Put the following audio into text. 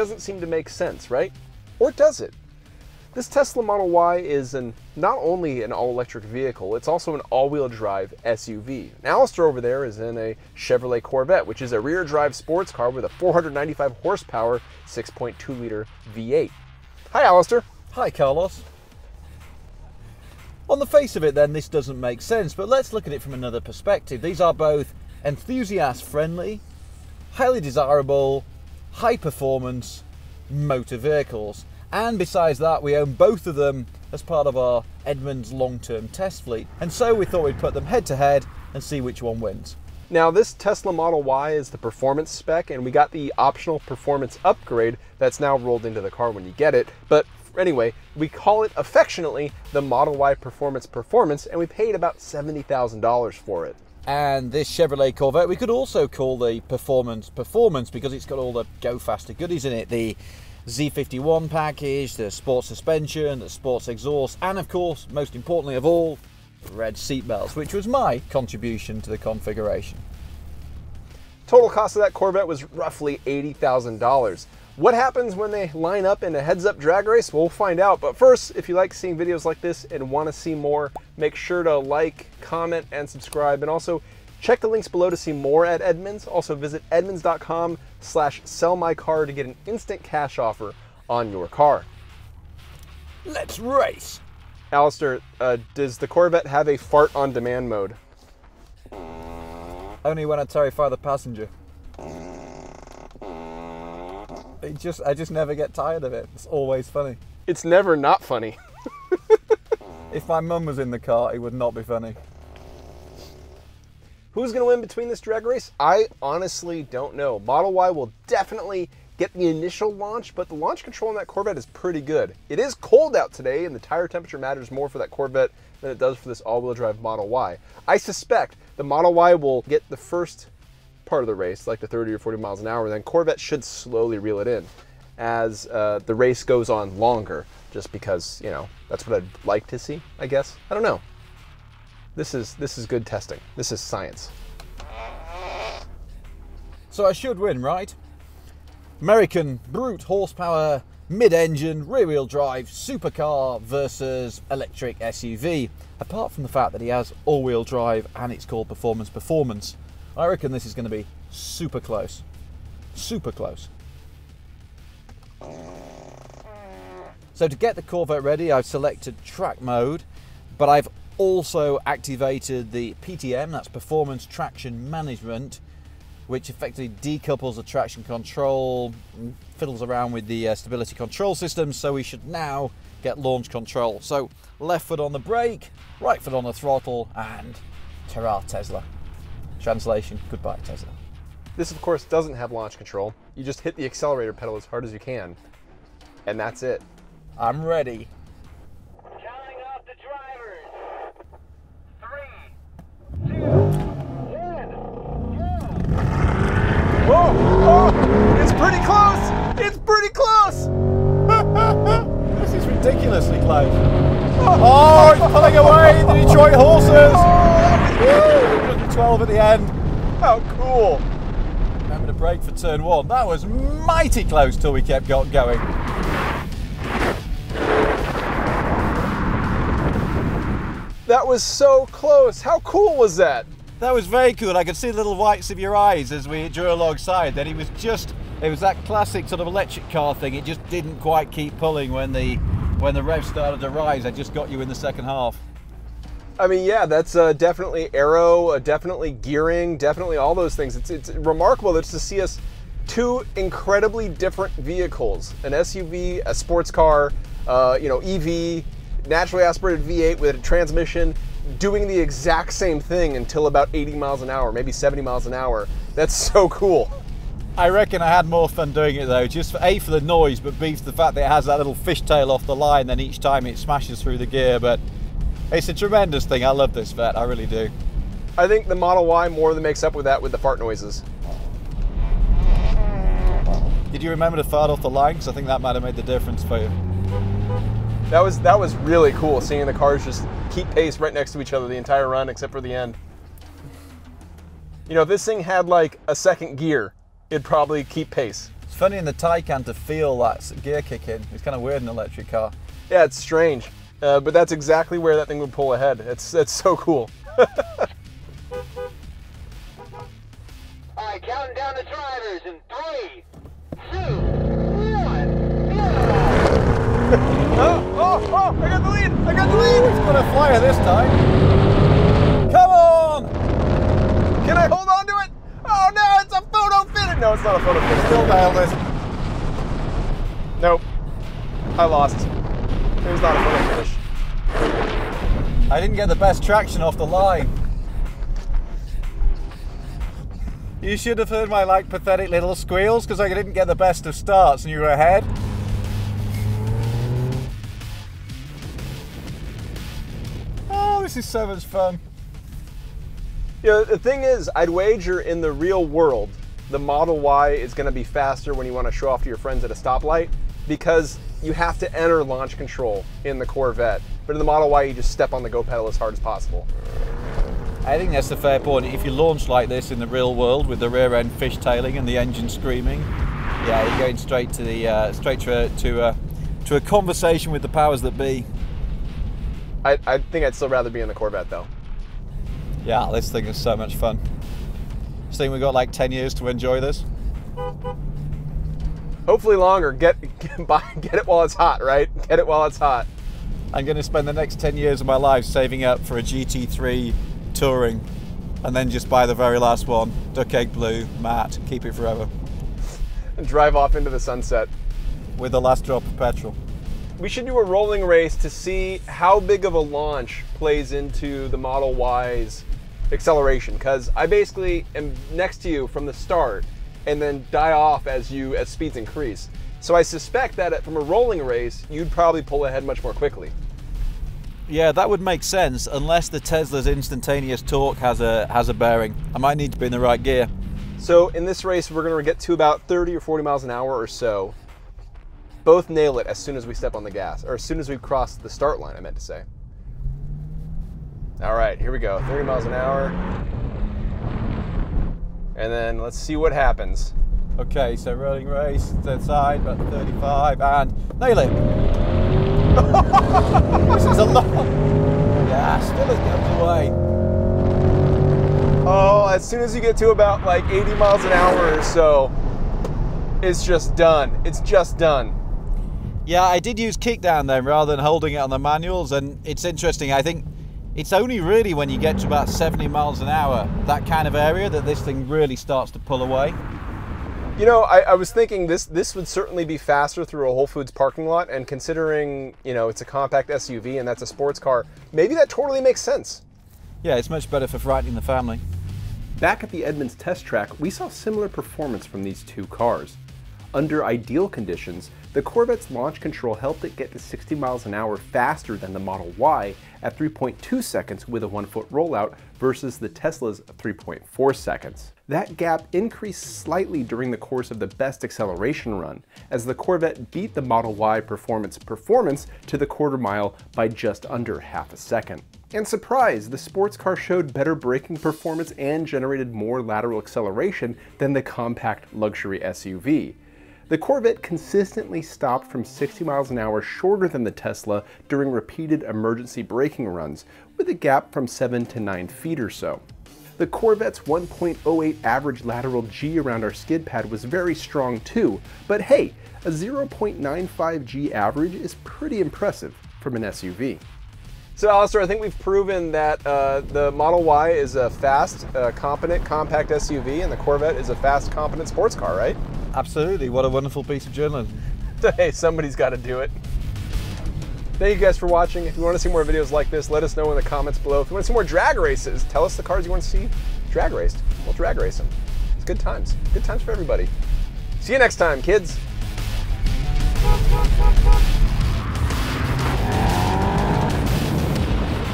doesn't seem to make sense, right? Or does it? This Tesla Model Y is not only an all-electric vehicle, it's also an all-wheel drive SUV. And Alistair over there is in a Chevrolet Corvette, which is a rear-drive sports car with a 495 horsepower, 6.2-liter V8. Hi, Alistair. Hi, Carlos. On the face of it then, this doesn't make sense, but let's look at it from another perspective. These are both enthusiast-friendly, highly desirable, high-performance motor vehicles. And besides that, we own both of them as part of our Edmunds long-term test fleet. And so we thought we'd put them head-to-head and see which one wins. Now, this Tesla Model Y is the performance spec, and we got the optional performance upgrade that's now rolled into the car when you get it. But anyway, we call it affectionately the Model Y Performance, and we paid about $70,000 for it. And this Chevrolet Corvette we could also call the Performance because it's got all the go faster goodies in it. The Z51 package, the sports suspension, the sports exhaust, and of course, most importantly of all, red seatbelts, which was my contribution to the configuration. Total cost of that Corvette was roughly $80,000. What happens when they line up in a heads-up drag race? Well, we'll find out. But first, if you like seeing videos like this and want to see more, make sure to like, comment, and subscribe. And also, check the links below to see more at Edmunds. Also, visit edmunds.com/sellmycar to get an instant cash offer on your car. Let's race! Alistair, does the Corvette have a fart on demand mode? Only when I terrify the passenger. I just never get tired of it. It's always funny. It's never not funny. If my mum was in the car, it would not be funny. Who's going to win between this drag race? I honestly don't know. Model Y will definitely get the initial launch, but the launch control on that Corvette is pretty good. It is cold out today, and the tire temperature matters more for that Corvette than it does for this all-wheel drive Model Y. I suspect the Model Y will get the first part of the race, like the 30 or 40 miles an hour, then Corvette should slowly reel it in as the race goes on longer, just because, you know, that's what I'd like to see, I guess. I don't know. This is good testing. This is science. So I should win, right? American brute horsepower, mid-engine, rear-wheel drive, supercar versus electric SUV. Apart from the fact that he has all-wheel drive and it's called Performance, I reckon this is going to be super close. Super close. So to get the Corvette ready, I've selected track mode, but I've also activated the PTM, that's Performance Traction Management, which effectively decouples the traction control, fiddles around with the stability control system, so we should now get launch control. So left foot on the brake, right foot on the throttle, and ta-ra Tesla. Translation, goodbye Tesla. This of course doesn't have launch control. You just hit the accelerator pedal as hard as you can, and that's it. I'm ready. Counting off the drivers. 3, 2, 1, go! Whoa! Oh! It's pretty close! It's pretty close! This is ridiculously close. Oh, it's pulling away, the Detroit horses! 112 at the end. How cool! Remember to brake for turn 1. That was mighty close till we kept going. That was so close! How cool was that? That was very cool. I could see the little whites of your eyes as we drew alongside. Then it was that classic sort of electric car thing. It just didn't quite keep pulling when the revs started to rise. I just got you in the second half. I mean, yeah, that's definitely aero, definitely gearing, definitely all those things. It's remarkable to see us two incredibly different vehicles, an SUV, a sports car, you know, EV, naturally aspirated V8 with a transmission, doing the exact same thing until about 80 miles an hour, maybe 70 miles an hour. That's so cool. I reckon I had more fun doing it though, just for A, for the noise, but B, for the fact that it has that little fishtail off the line, then each time it smashes through the gear. But it's a tremendous thing. I love this vet, I really do. I think the Model Y more than makes up with that with the fart noises. Did you remember to fart off the line? Because I think that might have made the difference for you. That was really cool, seeing the cars just keep pace right next to each other the entire run except for the end. You know, if this thing had like a second gear, it'd probably keep pace. It's funny in the Taycan to feel that gear kick in. It's kind of weird in an electric car. Yeah, it's strange, but that's exactly where that thing would pull ahead. It's so cool. All right, counting down the drivers in 3, 2, 1, Oh, I got the lead! I got the lead! It's got a flyer this time. Come on! Can I hold on to it? Oh no, it's a photo finish! No, it's not a photo finish. Still nailed it. Nope. I lost. It was not a photo finish. I didn't get the best traction off the line. You should have heard my pathetic little squeals because I didn't get the best of starts and you were ahead. Oh, this is so much fun. Yeah, the thing is, I'd wager in the real world, the Model Y is going to be faster when you want to show off to your friends at a stoplight because you have to enter launch control in the Corvette. But in the Model Y, you just step on the go pedal as hard as possible. I think that's a fair point. If you launch like this in the real world with the rear end fishtailing and the engine screaming, yeah, you're going straight to the to a conversation with the powers that be. I think I'd still rather be in the Corvette though. Yeah, this thing is so much fun. Just think we've got like 10 years to enjoy this. Hopefully longer. Get it while it's hot, right? Get it while it's hot. I'm going to spend the next 10 years of my life saving up for a GT3 touring and then just buy the very last one. Duck egg blue, matte, keep it forever. And drive off into the sunset. With the last drop of petrol. We should do a rolling race to see how big of a launch plays into the Model Y's acceleration, because I basically am next to you from the start and then die off as speeds increase. So I suspect that from a rolling race, you'd probably pull ahead much more quickly. Yeah, that would make sense unless the Tesla's instantaneous torque has a bearing. I might need to be in the right gear. So in this race, we're going to get to about 30 or 40 miles an hour or so. Both nail it as soon as we step on the gas, or as soon as we cross the start line, I meant to say. All right, here we go, 30 miles an hour. And then let's see what happens. Okay, so rolling race, third side, about 35, and nail it. This is a lot. Yeah, still it goes away. Oh, as soon as you get to about like 80 miles an hour or so, it's just done. It's just done. Yeah, I did use kickdown then rather than holding it on the manuals, and it's interesting. I think it's only really when you get to about 70 miles an hour, that kind of area, that this thing really starts to pull away. You know, I was thinking this would certainly be faster through a Whole Foods parking lot, and considering, you know, it's a compact SUV and that's a sports car, maybe that totally makes sense. Yeah, it's much better for frightening the family. Back at the Edmunds test track, we saw similar performance from these two cars. Under ideal conditions, the Corvette's launch control helped it get to 60 miles an hour faster than the Model Y at 3.2 seconds with a 1-foot rollout versus the Tesla's 3.4 seconds. That gap increased slightly during the course of the best acceleration run, as the Corvette beat the Model Y performance to the quarter mile by just under half a second. And surprise, the sports car showed better braking performance and generated more lateral acceleration than the compact luxury SUV. The Corvette consistently stopped from 60 miles an hour shorter than the Tesla during repeated emergency braking runs, with a gap from 7 to 9 feet or so. The Corvette's 1.08 average lateral G around our skid pad was very strong too, but hey, a 0.95 G average is pretty impressive from an SUV. So Alistair, I think we've proven that the Model Y is a fast, competent, compact SUV, and the Corvette is a fast, competent sports car, right? Absolutely, what a wonderful piece of journalism. Hey, somebody's got to do it. Thank you guys for watching. If you want to see more videos like this, let us know in the comments below. If you want to see more drag races, tell us the cars you want to see drag raced. We'll drag race them. It's good times. Good times for everybody. See you next time, kids.